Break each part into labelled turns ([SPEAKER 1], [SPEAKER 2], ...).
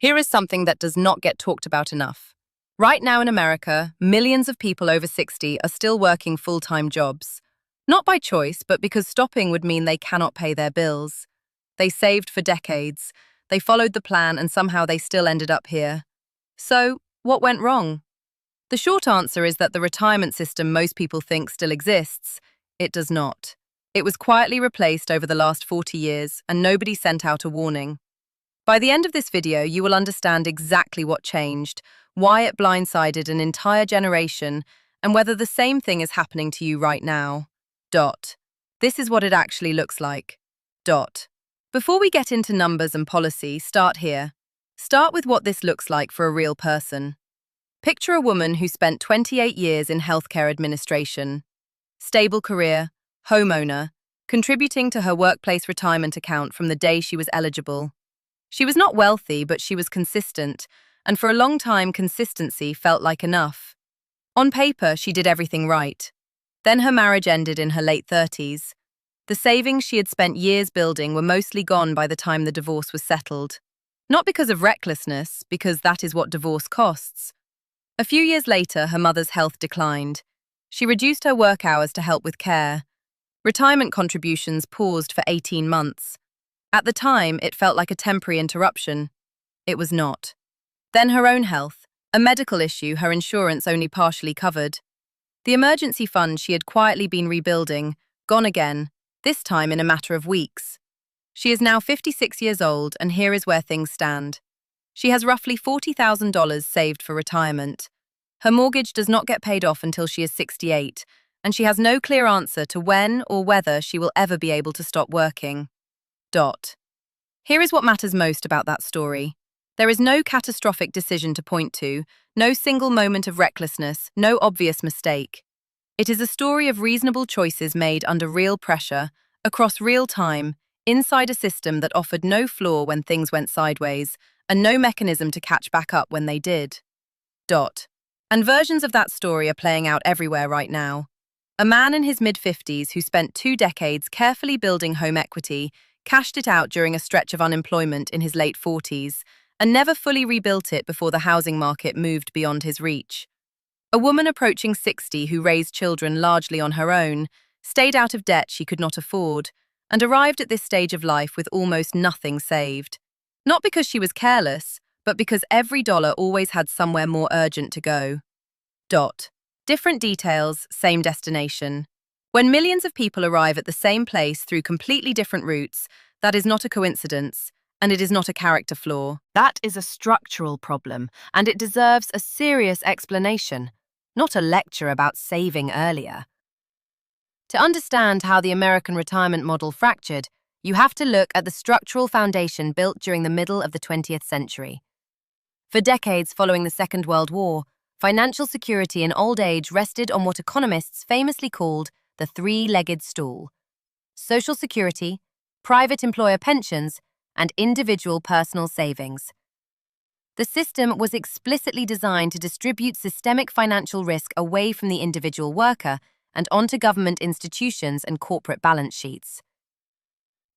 [SPEAKER 1] Here is something that does not get talked about enough. Right now in America, millions of people over 60 are still working full-time jobs. Not by choice, but because stopping would mean they cannot pay their bills. They saved for decades, they followed the plan, and somehow they still ended up here. So, what went wrong? The short answer is that the retirement system most people think still exists. It does not. It was quietly replaced over the last 40 years, and nobody sent out a warning. By the end of this video, you will understand exactly what changed, why it blindsided an entire generation, and whether the same thing is happening to you right now. This is what it actually looks like. Before we get into numbers and policy, start here. Start with what this looks like for a real person. Picture a woman who spent 28 years in healthcare administration. Stable career, homeowner, contributing to her workplace retirement account from the day she was eligible. She was not wealthy, but she was consistent, and for a long time, consistency felt like enough. On paper, she did everything right. Then her marriage ended in her late 30s. The savings she had spent years building were mostly gone by the time the divorce was settled. Not because of recklessness, because that is what divorce costs. A few years later, her mother's health declined. She reduced her work hours to help with care. Retirement contributions paused for 18 months. At the time, it felt like a temporary interruption. It was not. Then her own health, a medical issue her insurance only partially covered. The emergency fund she had quietly been rebuilding, gone again, this time in a matter of weeks. She is now 56 years old, and here is where things stand. She has roughly $40,000 saved for retirement. Her mortgage does not get paid off until she is 68, and she has no clear answer to when or whether she will ever be able to stop working. Here is what matters most about that story. There is no catastrophic decision to point to, no single moment of recklessness, no obvious mistake. It is a story of reasonable choices made under real pressure, across real time, inside a system that offered no floor when things went sideways, and no mechanism to catch back up when they did. And versions of that story are playing out everywhere right now. A man in his mid-50s who spent 2 decades carefully building home equity, cashed it out during a stretch of unemployment in his late 40s, and never fully rebuilt it before the housing market moved beyond his reach. A woman approaching 60 who raised children largely on her own, stayed out of debt she could not afford, and arrived at this stage of life with almost nothing saved. Not because she was careless, but because every dollar always had somewhere more urgent to go. Different details, same destination. When millions of people arrive at the same place through completely different routes, that is not a coincidence, and it is not a character flaw. That is a structural problem, and it deserves a serious explanation, not a lecture about saving earlier. To understand how the American retirement model fractured, you have to look at the structural foundation built during the middle of the 20th century. For decades following the Second World War, financial security in old age rested on what economists famously called the three-legged stool: Social Security, private employer pensions, and individual personal savings. The system was explicitly designed to distribute systemic financial risk away from the individual worker and onto government institutions and corporate balance sheets.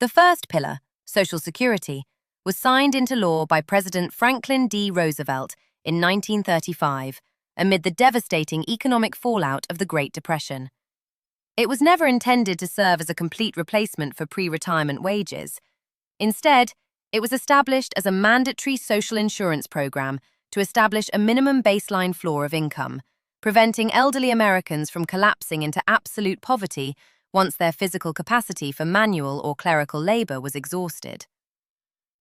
[SPEAKER 1] The first pillar, Social Security, was signed into law by President Franklin D. Roosevelt in 1935 amid the devastating economic fallout of the Great Depression. It was never intended to serve as a complete replacement for pre-retirement wages. Instead, it was established as a mandatory social insurance program to establish a minimum baseline floor of income, preventing elderly Americans from collapsing into absolute poverty once their physical capacity for manual or clerical labor was exhausted.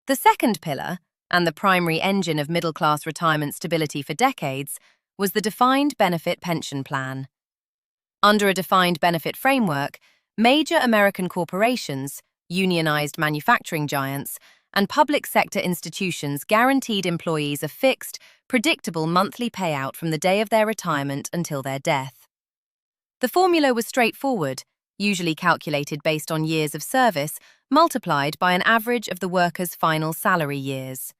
[SPEAKER 1] The second pillar, and the primary engine of middle-class retirement stability for decades, was the defined benefit pension plan. Under a defined benefit framework, major American corporations, unionized manufacturing giants, and public sector institutions guaranteed employees a fixed, predictable monthly payout from the day of their retirement until their death. The formula was straightforward, usually calculated based on years of service, multiplied by an average of the worker's final salary years.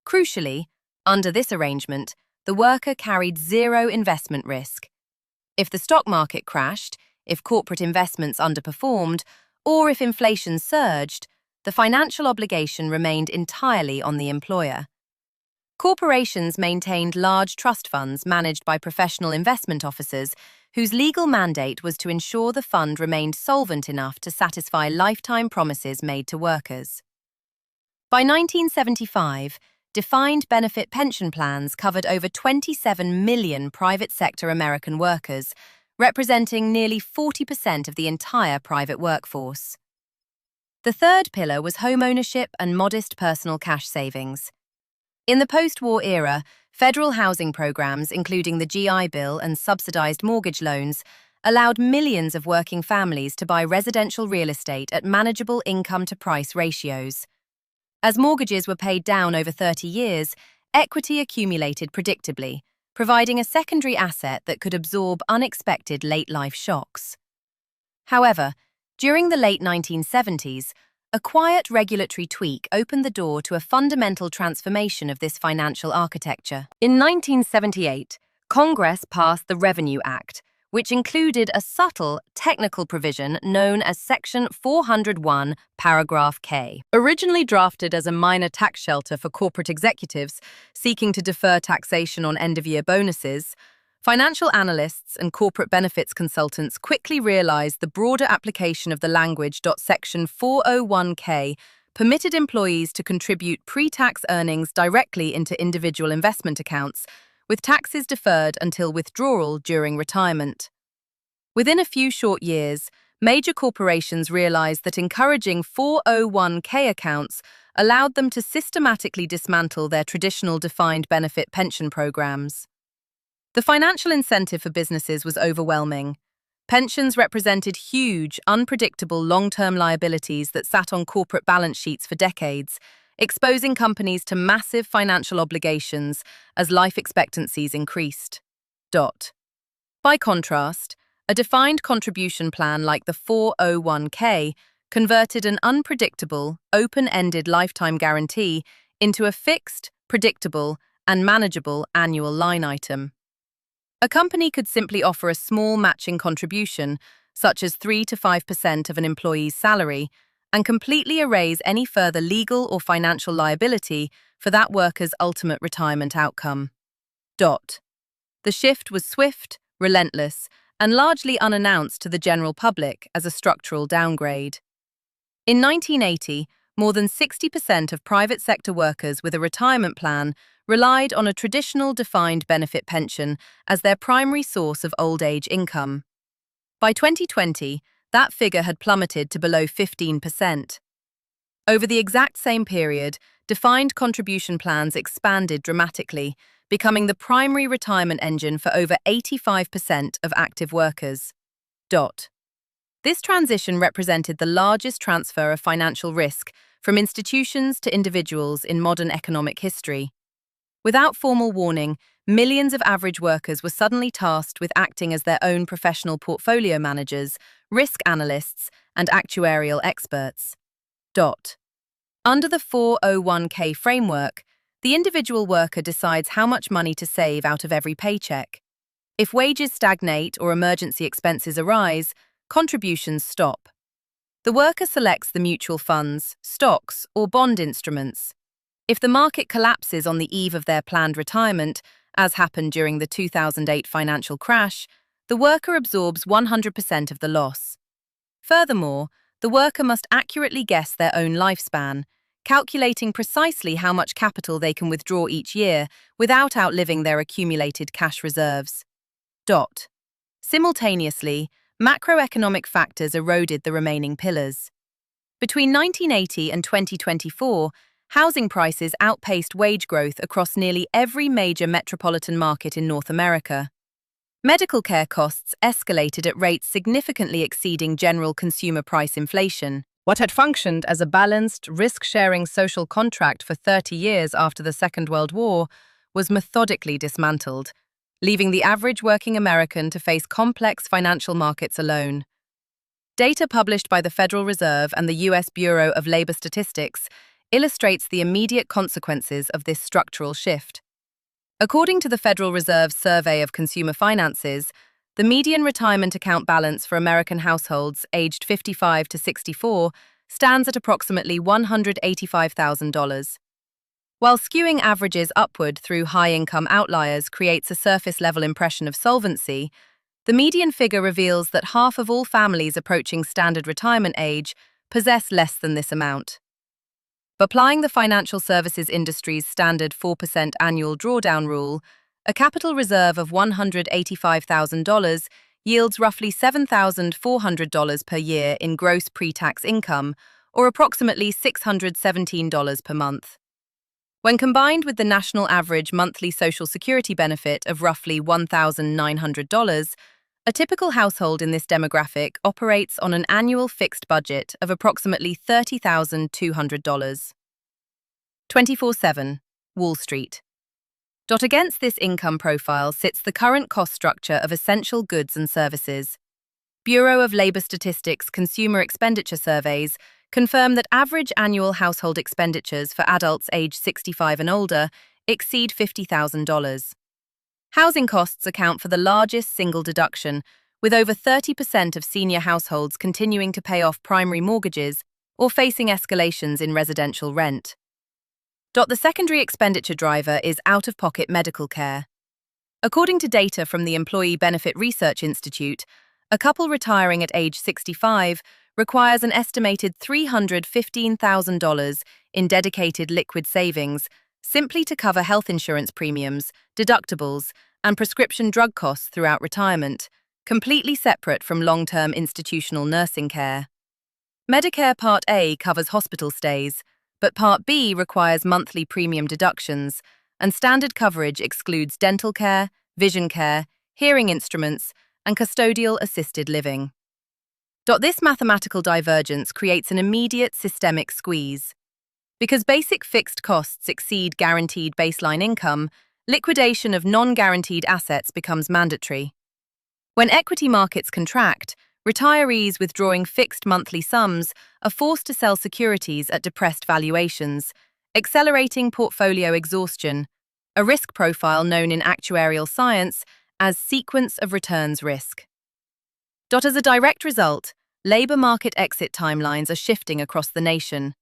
[SPEAKER 1] Crucially, under this arrangement, the worker carried zero investment risk. If the stock market crashed, if corporate investments underperformed, or if inflation surged, the financial obligation remained entirely on the employer. Corporations maintained large trust funds managed by professional investment officers whose legal mandate was to ensure the fund remained solvent enough to satisfy lifetime promises made to workers. By 1975, defined benefit pension plans covered over 27 million private sector American workers, representing nearly 40% of the entire private workforce. The third pillar was homeownership and modest personal cash savings. In the post-war era, federal housing programs, including the GI Bill and subsidized mortgage loans, allowed millions of working families to buy residential real estate at manageable income-to-price ratios. As mortgages were paid down over 30 years, equity accumulated predictably, providing a secondary asset that could absorb unexpected late-life shocks. However, during the late 1970s, a quiet regulatory tweak opened the door to a fundamental transformation of this financial architecture. In 1978, Congress passed the Revenue Act, which included a subtle, technical provision known as Section 401, Paragraph K. Originally drafted as a minor tax shelter for corporate executives seeking to defer taxation on end-of-year bonuses, financial analysts and corporate benefits consultants quickly realized the broader application of the language. Section 401K permitted employees to contribute pre-tax earnings directly into individual investment accounts, with taxes deferred until withdrawal during retirement. Within a few short years, major corporations realized that encouraging 401k accounts allowed them to systematically dismantle their traditional defined benefit pension programs. The financial incentive for businesses was overwhelming. Pensions represented huge, unpredictable long-term liabilities that sat on corporate balance sheets for decades, exposing companies to massive financial obligations as life expectancies increased. By contrast, a defined contribution plan like the 401k converted an unpredictable, open-ended lifetime guarantee into a fixed, predictable, and manageable annual line item. A company could simply offer a small matching contribution, such as 3 to 5% of an employee's salary, and completely erase any further legal or financial liability for that worker's ultimate retirement outcome. The shift was swift, relentless, and largely unannounced to the general public as a structural downgrade. In 1980, more than 60% of private sector workers with a retirement plan relied on a traditional defined benefit pension as their primary source of old age income. By 2020, that figure had plummeted to below 15%. Over the exact same period, defined contribution plans expanded dramatically, becoming the primary retirement engine for over 85% of active workers. This transition represented the largest transfer of financial risk from institutions to individuals in modern economic history. Without formal warning, millions of average workers were suddenly tasked with acting as their own professional portfolio managers, risk analysts, and actuarial experts. Under the 401k framework, the individual worker decides how much money to save out of every paycheck. If wages stagnate or emergency expenses arise, contributions stop. The worker selects the mutual funds, stocks, or bond instruments. If the market collapses on the eve of their planned retirement, as happened during the 2008 financial crash, the worker absorbs 100% of the loss. Furthermore, the worker must accurately guess their own lifespan, calculating precisely how much capital they can withdraw each year without outliving their accumulated cash reserves. Simultaneously, macroeconomic factors eroded the remaining pillars. Between 1980 and 2024, housing prices outpaced wage growth across nearly every major metropolitan market in North America. Medical care costs escalated at rates significantly exceeding general consumer price inflation. What had functioned as a balanced, risk-sharing social contract for 30 years after the Second World War was methodically dismantled, leaving the average working American to face complex financial markets alone. Data published by the Federal Reserve and the U.S. Bureau of Labor Statistics illustrates the immediate consequences of this structural shift. According to the Federal Reserve's Survey of Consumer Finances, the median retirement account balance for American households aged 55 to 64 stands at approximately $185,000. While skewing averages upward through high-income outliers creates a surface-level impression of solvency, the median figure reveals that half of all families approaching standard retirement age possess less than this amount. Applying the financial services industry's standard 4% annual drawdown rule, a capital reserve of $185,000 yields roughly $7,400 per year in gross pre-tax income, or approximately $617 per month. When combined with the national average monthly Social Security benefit of roughly $1,900, a typical household in this demographic operates on an annual fixed budget of approximately $30,200. 24/7, Wall Street. Against this income profile sits the current cost structure of essential goods and services. Bureau of Labor Statistics consumer expenditure surveys confirm that average annual household expenditures for adults aged 65 and older exceed $50,000. Housing costs account for the largest single deduction, with over 30% of senior households continuing to pay off primary mortgages or facing escalations in residential rent. The secondary expenditure driver is out-of-pocket medical care. According to data from the Employee Benefit Research Institute, a couple retiring at age 65 requires an estimated $315,000 in dedicated liquid savings simply to cover health insurance premiums, deductibles, and prescription drug costs throughout retirement, completely separate from long-term institutional nursing care. Medicare Part A covers hospital stays, but Part B requires monthly premium deductions, and standard coverage excludes dental care, vision care, hearing instruments, and custodial assisted living. This mathematical divergence creates an immediate systemic squeeze. Because basic fixed costs exceed guaranteed baseline income, liquidation of non-guaranteed assets becomes mandatory. When equity markets contract, retirees withdrawing fixed monthly sums are forced to sell securities at depressed valuations, accelerating portfolio exhaustion, a risk profile known in actuarial science as sequence of returns risk. As a direct result, labor market exit timelines are shifting across the nation.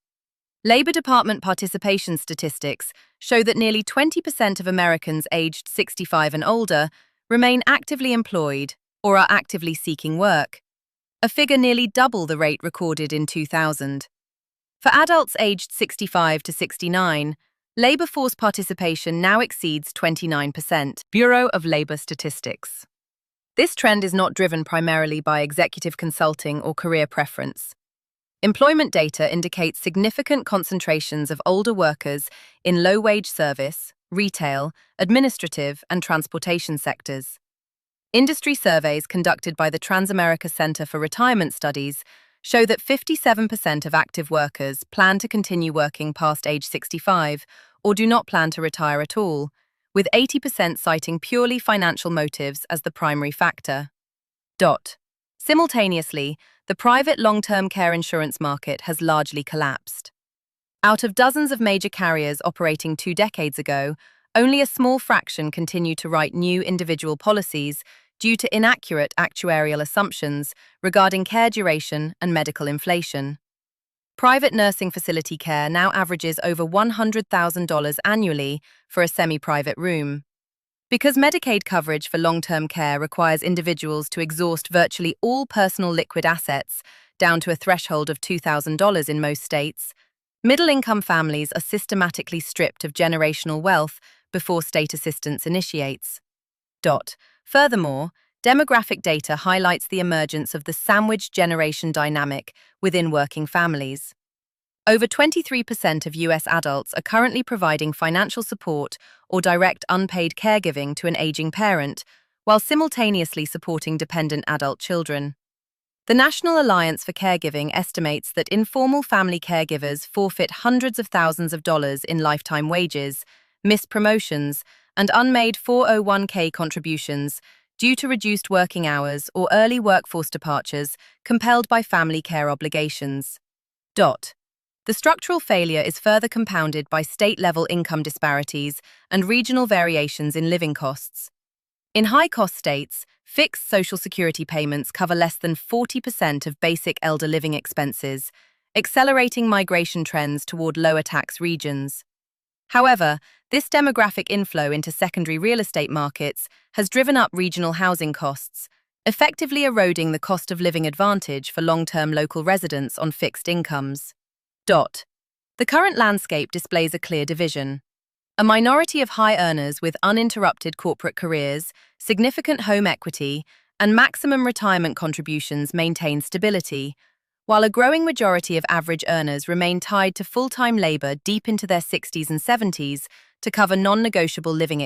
[SPEAKER 1] Labor Department participation statistics show that nearly 20% of Americans aged 65 and older remain actively employed or are actively seeking work, a figure nearly double the rate recorded in 2000. For adults aged 65 to 69, labor force participation now exceeds 29%. Bureau of Labor Statistics. This trend is not driven primarily by executive consulting or career preference. Employment data indicates significant concentrations of older workers in low-wage service, retail, administrative, and transportation sectors. Industry surveys conducted by the Transamerica Center for Retirement Studies show that 57% of active workers plan to continue working past age 65 or do not plan to retire at all, with 80% citing purely financial motives as the primary factor. Simultaneously, the private long-term care insurance market has largely collapsed. Out of dozens of major carriers operating 2 decades ago, only a small fraction continue to write new individual policies due to inaccurate actuarial assumptions regarding care duration and medical inflation. Private nursing facility care now averages over $100,000 annually for a semi-private room. Because Medicaid coverage for long-term care requires individuals to exhaust virtually all personal liquid assets down to a threshold of $2,000 in most states, middle-income families are systematically stripped of generational wealth before state assistance initiates. Furthermore, demographic data highlights the emergence of the sandwich generation dynamic within working families. Over 23% of US adults are currently providing financial support or direct unpaid caregiving to an aging parent, while simultaneously supporting dependent adult children. The National Alliance for Caregiving estimates that informal family caregivers forfeit hundreds of thousands of dollars in lifetime wages, missed promotions, and unmade 401k contributions due to reduced working hours or early workforce departures compelled by family care obligations. The structural failure is further compounded by state-level income disparities and regional variations in living costs. In high-cost states, fixed Social Security payments cover less than 40% of basic elder living expenses, accelerating migration trends toward lower tax regions. However, this demographic inflow into secondary real estate markets has driven up regional housing costs, effectively eroding the cost of living advantage for long-term local residents on fixed incomes. The current landscape displays a clear division. A minority of high earners with uninterrupted corporate careers, significant home equity, and maximum retirement contributions maintain stability, while a growing majority of average earners remain tied to full-time labor deep into their 60s and 70s to cover non-negotiable living